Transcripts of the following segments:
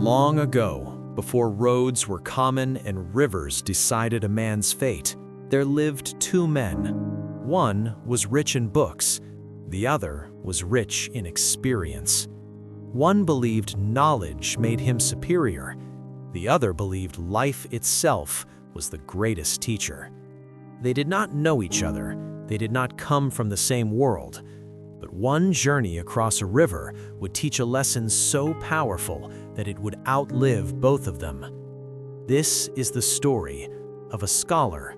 Long ago, before roads were common and rivers decided a man's fate, there lived two men. One was rich in books, the other was rich in experience. One believed knowledge made him superior, the other believed life itself was the greatest teacher. They did not know each other, they did not come from the same world, but one journey across a river would teach a lesson so powerful that it would outlive both of them. This is the story of a scholar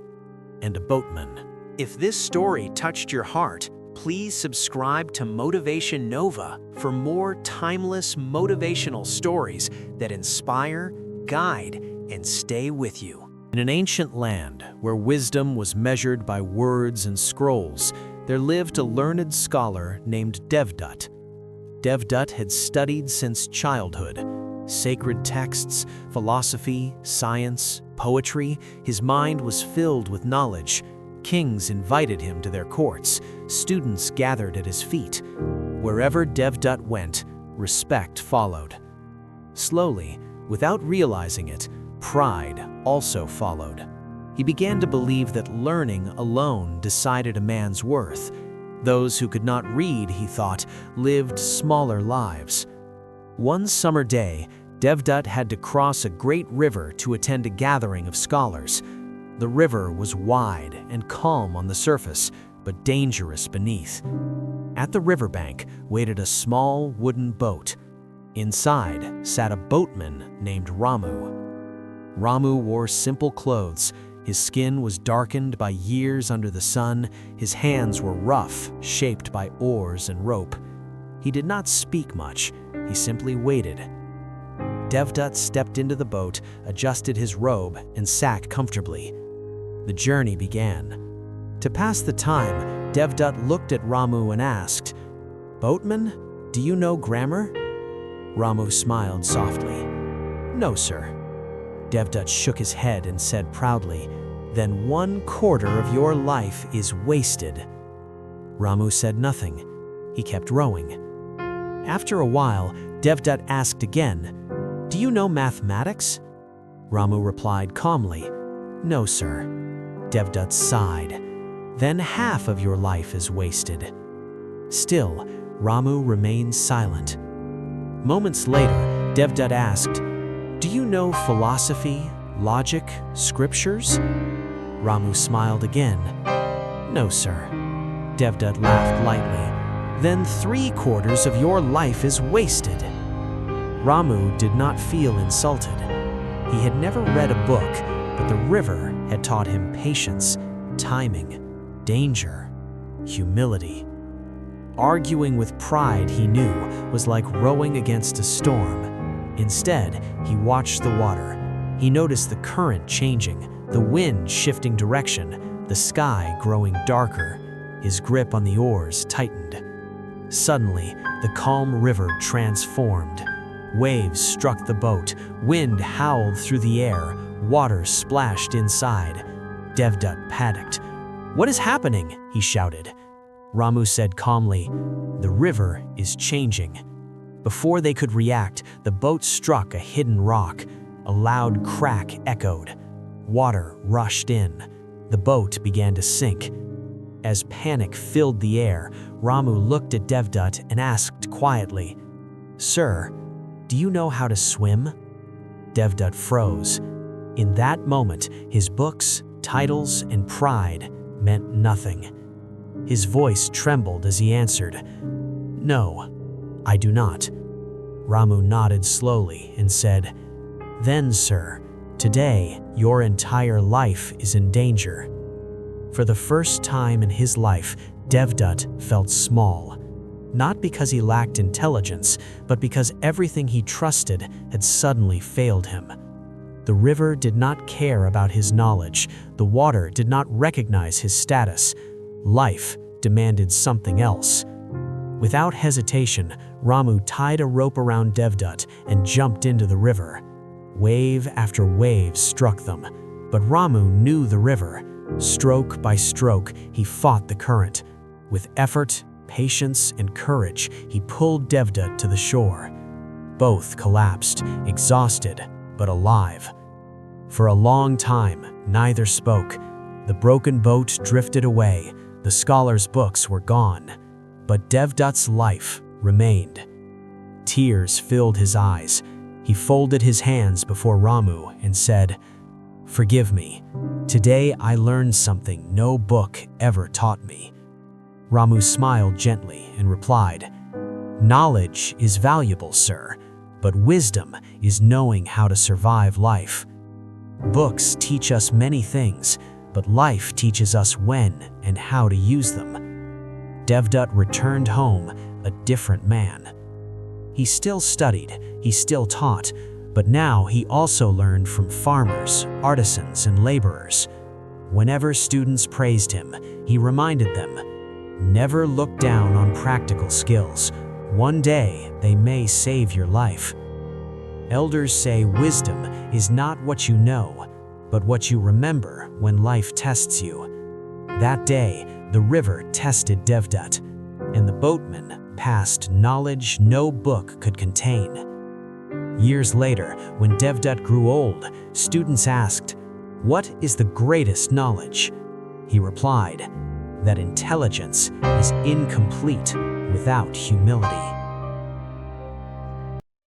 and a boatman. If this story touched your heart, please subscribe to Motivationova for more timeless motivational stories that inspire, guide, and stay with you. In an ancient land where wisdom was measured by words and scrolls, there lived a learned scholar named Devdutt. Devdutt had studied since childhood. Sacred texts, philosophy, science, poetry, his mind was filled with knowledge. Kings invited him to their courts, students gathered at his feet. Wherever Devdutt went, respect followed. Slowly, without realizing it, pride also followed. He began to believe that learning alone decided a man's worth. Those who could not read, he thought, lived smaller lives. One summer day, Devdutt had to cross a great river to attend a gathering of scholars. The river was wide and calm on the surface, but dangerous beneath. At the riverbank waited a small wooden boat. Inside sat a boatman named Ramu. Ramu wore simple clothes. His skin was darkened by years under the sun. His hands were rough, shaped by oars and rope. He did not speak much. He simply waited. Devdutt stepped into the boat, adjusted his robe, and sat comfortably. The journey began. To pass the time, Devdutt looked at Ramu and asked, "Boatman, do you know grammar?" Ramu smiled softly. "No, sir." Devdutt shook his head and said proudly, "Then 1/4 of your life is wasted." Ramu said nothing. He kept rowing. After a while, Devdutt asked again, "Do you know mathematics?" Ramu replied calmly, "No, sir." Devdutt sighed. "Then half of your life is wasted." Still, Ramu remained silent. Moments later, Devdutt asked, "Do you know philosophy, logic, scriptures?" Ramu smiled again. "No, sir." Devdutt laughed lightly. "Then 3/4 of your life is wasted." Ramu did not feel insulted. He had never read a book, but the river had taught him patience, timing, danger, humility. Arguing with pride, he knew, was like rowing against a storm. Instead, he watched the water. He noticed the current changing, the wind shifting direction, the sky growing darker. His grip on the oars tightened. Suddenly, the calm river transformed. Waves struck the boat, wind howled through the air, water splashed inside. Devdutt panicked. "What is happening?" he shouted. Ramu said calmly, "The river is changing." Before they could react, the boat struck a hidden rock. A loud crack echoed. Water rushed in. The boat began to sink. As panic filled the air, Ramu looked at Devdutt and asked quietly, "Sir, do you know how to swim?" Devdutt froze. In that moment, his books, titles, and pride meant nothing. His voice trembled as he answered, "No, I do not." Ramu nodded slowly and said, "Then, sir, today your entire life is in danger." For the first time in his life, Devdutt felt small. Not because he lacked intelligence, but because everything he trusted had suddenly failed him. The river did not care about his knowledge. The water did not recognize his status. Life demanded something else. Without hesitation, Ramu tied a rope around Devdutt and jumped into the river. Wave after wave struck them, but Ramu knew the river. Stroke by stroke, he fought the current. With effort, patience, and courage, he pulled Devdutt to the shore. Both collapsed, exhausted, but alive. For a long time, neither spoke. The broken boat drifted away, the scholar's books were gone, but Devdutt's life remained. Tears filled his eyes. He folded his hands before Ramu and said, "Forgive me. Today I learned something no book ever taught me." Ramu smiled gently and replied, "Knowledge is valuable, sir, but wisdom is knowing how to survive life. Books teach us many things, but life teaches us when and how to use them." Devdutt returned home a different man. He still studied, he still taught, but now he also learned from farmers, artisans, and laborers. Whenever students praised him, he reminded them, "Never look down on practical skills. One day they may save your life." Elders say wisdom is not what you know, but what you remember when life tests you. That day, the river tested Devdutt, and the boatman passed knowledge no book could contain. Years later, when Devdutt grew old, students asked, "What is the greatest knowledge?" He replied, "That intelligence is incomplete without humility."